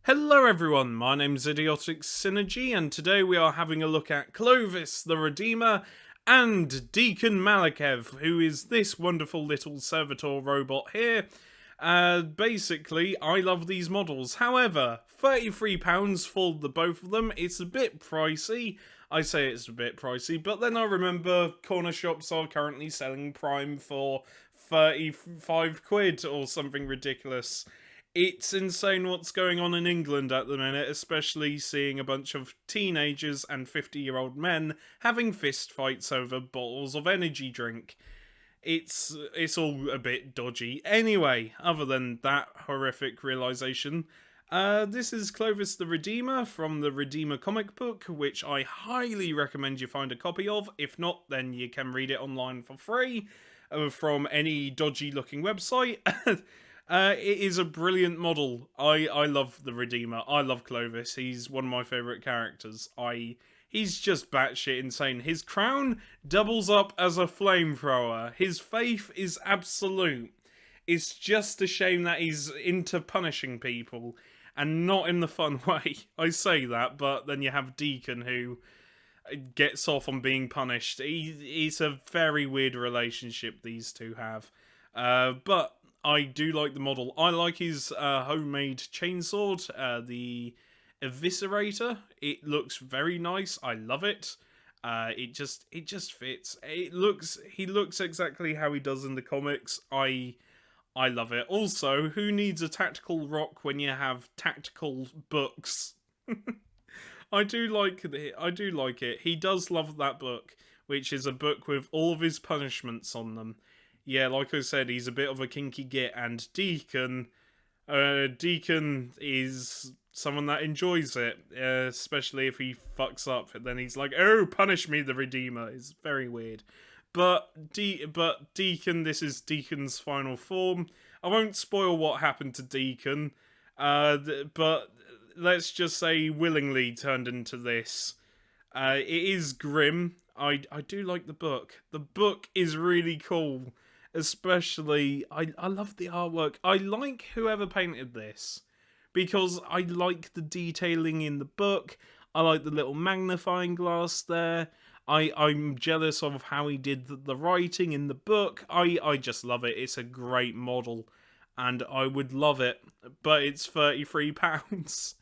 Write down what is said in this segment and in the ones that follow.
Hello everyone, my name's Idiotic Synergy, and today we are having a look at Klovis the Redeemer and Deacon Malakev, who is this wonderful little servitor robot here. Basically, I love these models. However, £33 for the both of them. It's a bit pricey. I say it's a bit pricey, but then I remember corner shops are currently selling Prime for 35 quid or something ridiculous. It's insane what's going on in England at the minute, especially seeing a bunch of teenagers and 50-year-old men having fist fights over bottles of energy drink. It's all a bit dodgy. Anyway, other than that horrific realization, this is Clovis the Redeemer from the Redeemer comic book, which I highly recommend you find a copy of. If not, then you can read it online for free from any dodgy looking website. It is a brilliant model. I love the Redeemer. I love Clovis. He's one of my favourite characters. He's just batshit insane. His crown doubles up as a flamethrower. His faith is absolute. It's just a shame that he's into punishing people, and not in the fun way. I say that, but then you have Deacon, who gets off on being punished. It's a very weird relationship these two have. But I do like the model. I like his homemade chainsword, the Eviscerator. It looks very nice. I love it. It just fits. He looks exactly how he does in the comics. I love it. Also, who needs a tactical rock when you have tactical books? I do like it. He does love that book, which is a book with all of his punishments on them. Yeah, like I said, he's a bit of a kinky git, and Deacon is someone that enjoys it, especially if he fucks up. And then he's like, "Oh, punish me, the Redeemer." It's very weird. But Deacon, this is Deacon's final form. I won't spoil what happened to Deacon, but let's just say he willingly turned into this. It is grim. I do like the book. The book is really cool. Especially, I love the artwork. I like whoever painted this, because I like the detailing in the book. I like the little magnifying glass there. I'm jealous of how he did the writing in the book. I just love it. It's a great model, and I would love it, but it's £33.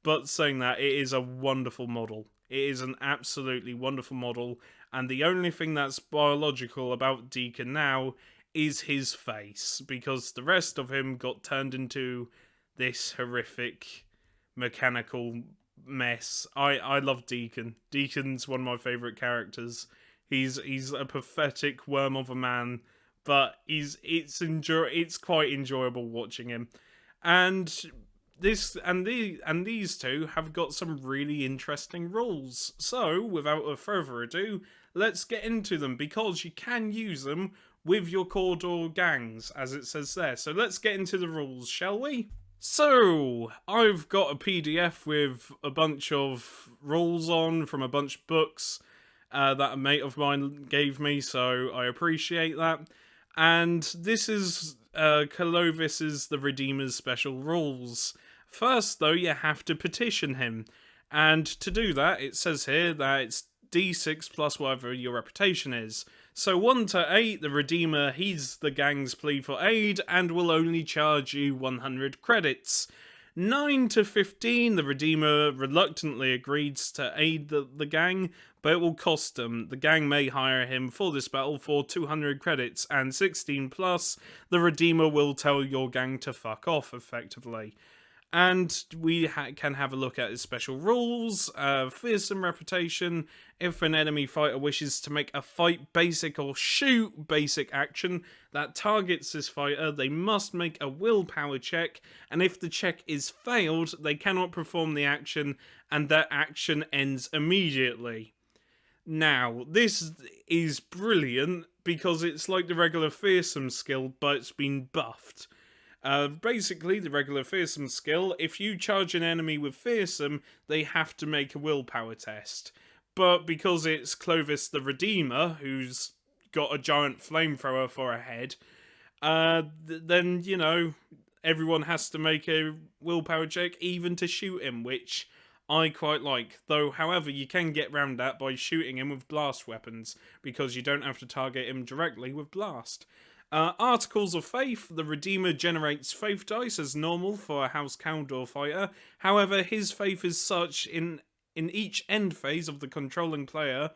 But saying that, it is a wonderful model. It is an absolutely wonderful model, and the only thing that's biological about Deacon now is his face, because the rest of him got turned into this horrific mechanical mess. I love Deacon. Deacon's one of my favourite characters. He's a pathetic worm of a man, but it's quite enjoyable watching him. And these two have got some really interesting rules. So, without further ado, let's get into them, because you can use them with your Cordor gangs, as it says there. So let's get into the rules, shall we? So, I've got a PDF with a bunch of rules on from a bunch of books that a mate of mine gave me, so I appreciate that. And this is Clovis's the Redeemer's special rules. First, though, you have to petition him. And to do that, it says here that it's D6 plus whatever your reputation is. So 1 to 8, the Redeemer heeds the gang's plea for aid and will only charge you 100 credits. 9 to 15, the Redeemer reluctantly agrees to aid the gang, but it will cost them. The gang may hire him for this battle for 200 credits, and 16 plus, the Redeemer will tell your gang to fuck off, effectively. And we can have a look at his special rules. Fearsome reputation. If an enemy fighter wishes to make a fight basic or shoot basic action that targets this fighter, they must make a willpower check, and if the check is failed, they cannot perform the action, and that action ends immediately. Now, this is brilliant, because it's like the regular fearsome skill, but it's been buffed. Basically, the regular fearsome skill, if you charge an enemy with fearsome, they have to make a willpower test. But because it's Clovis the Redeemer, who's got a giant flamethrower for a head, then, you know, everyone has to make a willpower check even to shoot him, which I quite like. Though, however, you can get around that by shooting him with blast weapons, because you don't have to target him directly with blast. Articles of Faith. The Redeemer generates faith dice as normal for a House Caldor fighter. However, his faith is such in each end phase of the controlling player.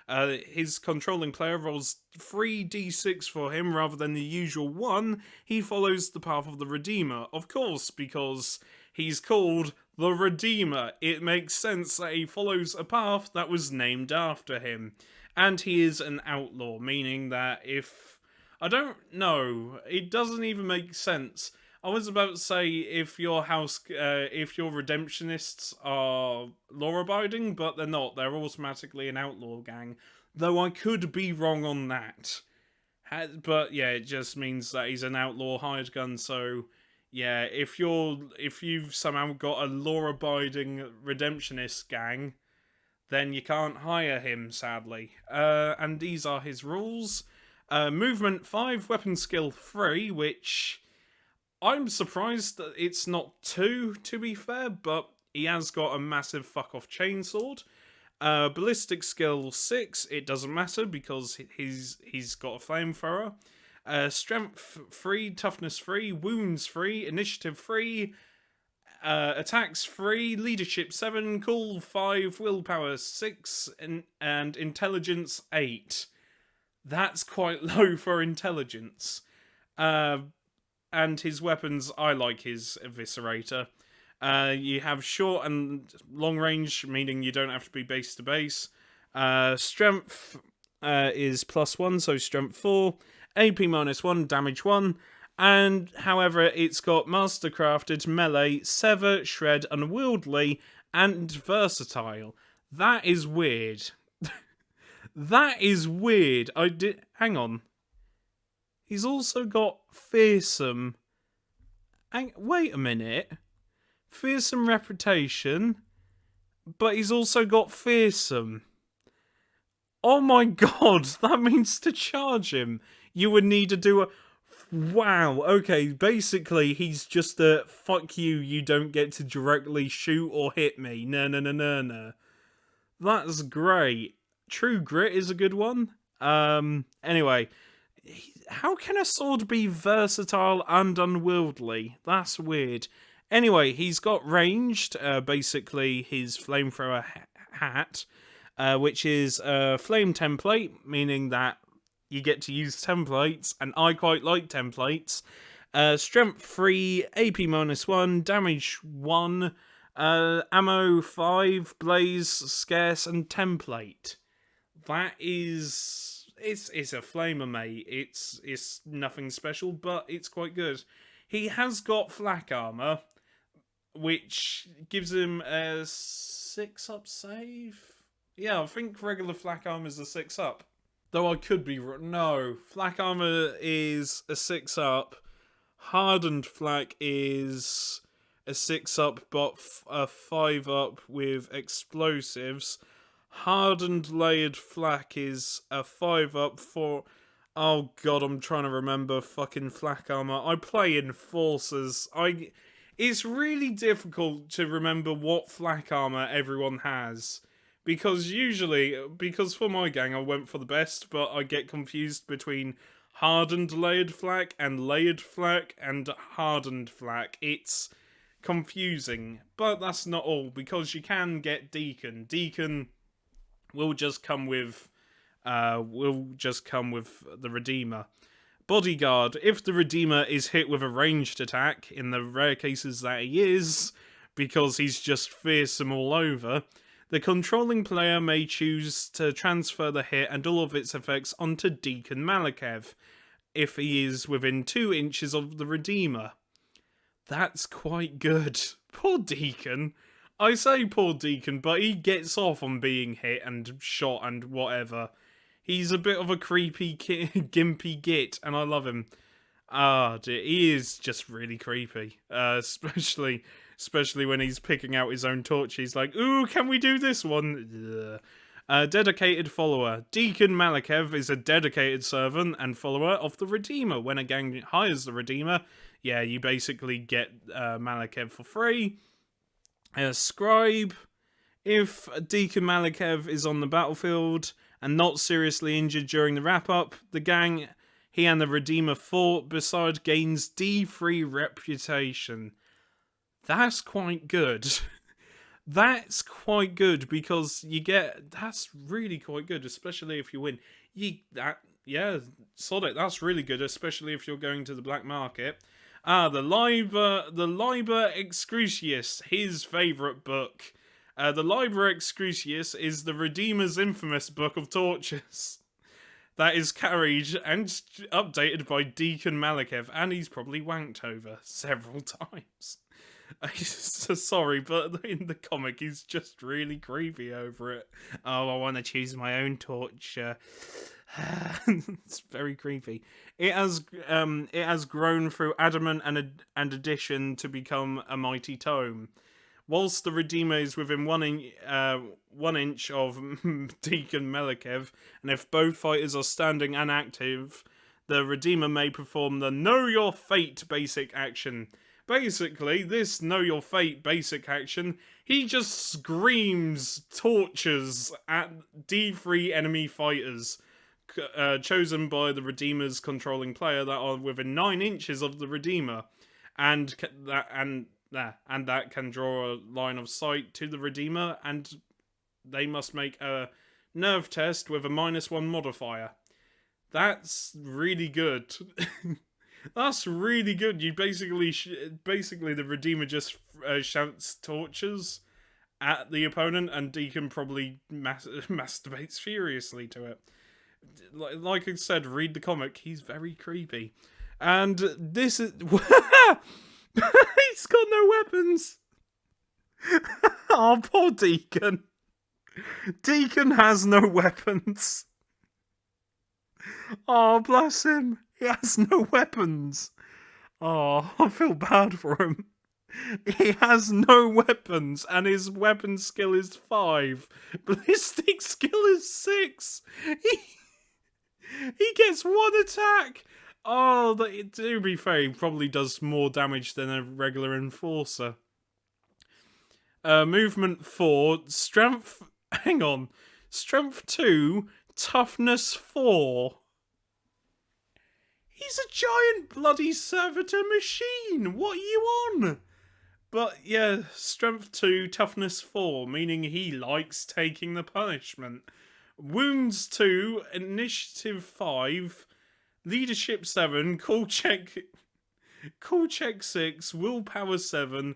His controlling player rolls 3d6 for him rather than the usual 1. He follows the path of the Redeemer, of course, because he's called the Redeemer. It makes sense that he follows a path that was named after him. And he is an outlaw, meaning that if... I don't know, it doesn't even make sense. I was about to say if your redemptionists are law-abiding, but they're not. They're automatically an outlaw gang. Though I could be wrong on that. But yeah, it just means that he's an outlaw hired gun, so... yeah, if you've somehow got a law-abiding redemptionist gang, then you can't hire him, sadly. And these are his rules. Movement 5, weapon skill 3, which I'm surprised that it's not 2, to be fair, but he has got a massive fuck-off chainsword. Ballistic skill 6, it doesn't matter because he's got a flamethrower. Strength 3, toughness 3, wounds 3, initiative 3, attacks 3, leadership 7, cool 5, willpower 6, and intelligence 8. That's quite low for intelligence. And his weapons, I like his Eviscerator. You have short and long range, meaning you don't have to be base to base. Strength is +1, so strength 4. AP -1, damage 1. And, however, it's got Mastercrafted, Melee, Sever, Shred, Unwieldy, and Versatile. That is weird. That is weird. Hang on. He's also got Fearsome. Wait a minute. Fearsome reputation, but he's also got Fearsome. Oh my god, that means to charge him, you would need to do a... wow, okay, basically he's just a fuck you, you don't get to directly shoot or hit me. No. That's great. True Grit is a good one. Anyway, how can a sword be versatile and unwieldy? That's weird. Anyway, he's got ranged, basically his flamethrower hat, which is a flame template, meaning that you get to use templates, and I quite like templates. Strength 3, AP -1, damage 1, ammo 5, blaze, scarce, and template. That is... it's a flamer, mate. It's nothing special, but it's quite good. He has got flak armor, which gives him a 6-up save? Yeah, I think regular flak armor is a 6-up. Though I could be wrong. No, flak armor is a 6-up. Hardened flak is a 6-up, but a 5-up with explosives. Hardened layered flak is a 5-up for... oh god, I'm trying to remember fucking flak armor. I play in forces. It's really difficult to remember what flak armor everyone has. Because for my gang I went for the best, but I get confused between hardened layered flak and hardened flak. It's confusing, but that's not all, because you can get Deacon. Deacon will just come with the Redeemer. Bodyguard. If the Redeemer is hit with a ranged attack, in the rare cases that he is, because he's just fearsome all over, the controlling player may choose to transfer the hit and all of its effects onto Deacon Malikev, if he is within 2 inches of the Redeemer. That's quite good. Poor Deacon. I say poor Deacon, but he gets off on being hit and shot and whatever. He's a bit of a creepy, gimpy git, and I love him. Ah, dear, he is just really creepy. Especially when he's picking out his own torch. He's like, ooh, can we do this one? Dedicated follower. Deacon Malikev is a dedicated servant and follower of the Redeemer. When a gang hires the Redeemer, yeah, you basically get Malikev for free. Scribe. If Deacon Malikev is on the battlefield and not seriously injured during the wrap-up, the gang he and the Redeemer fought beside gains D3 reputation. That's quite good. That's quite good because you get... That's really quite good, especially if you win. Yeah, Sonic, that's really good, especially if you're going to the black market. The Liber Excrucius, his favourite book. The Liber Excrucius is the Redeemer's infamous book of tortures that is carried and updated by Deacon Malikev, and he's probably wanked over several times. So sorry, but in the comic, he's just really creepy over it. Oh, I want to choose my own torture. It's very creepy. It has grown through adamant and addition to become a mighty tome. Whilst the Redeemer is within 1 inch of Deacon Malikev, and if both fighters are standing and active, the Redeemer may perform the Know Your Fate basic action. Basically, this Know Your Fate basic action, he just screams tortures at D3 enemy fighters, chosen by the Redeemer's controlling player that are within 9 inches of the Redeemer, and that can draw a line of sight to the Redeemer, and they must make a nerve test with a -1 modifier. That's really good. That's really good. You basically the Redeemer just shouts tortures at the opponent, and Deacon probably masturbates furiously to it. Like I said, read the comic. He's very creepy. And this is... He's got no weapons. Oh, poor Deacon. Deacon has no weapons. Oh, bless him. He has no weapons. Oh, I feel bad for him. He has no weapons, and his weapon skill is 5. Ballistic skill is 6. He gets 1 attack. Oh, to be fair, he probably does more damage than a regular enforcer. Movement 4, strength... Hang on. Strength 2, toughness 4. He's a giant bloody servitor machine. What are you on? But yeah, strength 2, toughness 4, meaning he likes taking the punishment. Wounds 2, initiative 5, leadership 7, cool check 6, willpower 7,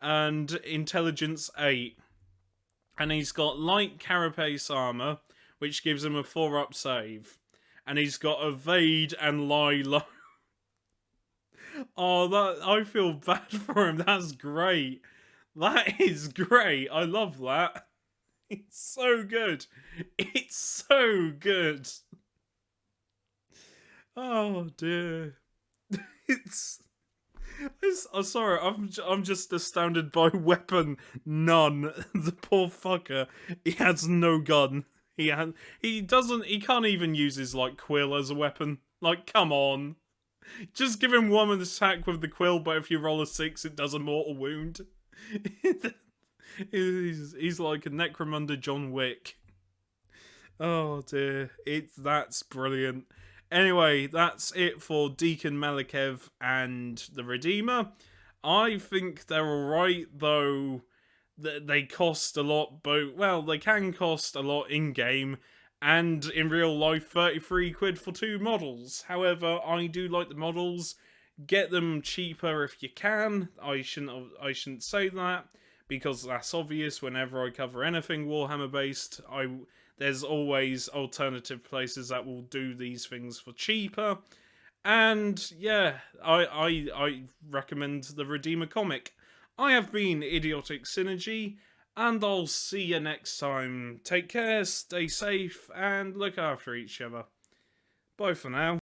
and intelligence 8. And he's got light carapace armor, which gives him a 4-up save. And he's got evade and lie low. Oh, I feel bad for him. That's great. That is great. I love that. It's so good. It's so good. Oh dear. I'm sorry. I'm just astounded by weapon none. The poor fucker. He has no gun. He can't even use his quill as a weapon. Come on. Just give him 1 attack with the quill, but if you roll a 6, it does a mortal wound. He's like a Necromunda John Wick. Oh dear, that's brilliant. Anyway, that's it for Deacon Malikev and the Redeemer. I think they're alright, though they cost a lot, they can cost a lot in-game, and in real life, 33 quid for 2 models. However, I do like the models. Get them cheaper if you can. I shouldn't say that, because that's obvious. Whenever I cover anything Warhammer based, there's always alternative places that will do these things for cheaper. And yeah, I recommend the Redeemer comic. I have been Idiotic Synergy, and I'll see you next time. Take care, stay safe, and look after each other. Bye for now.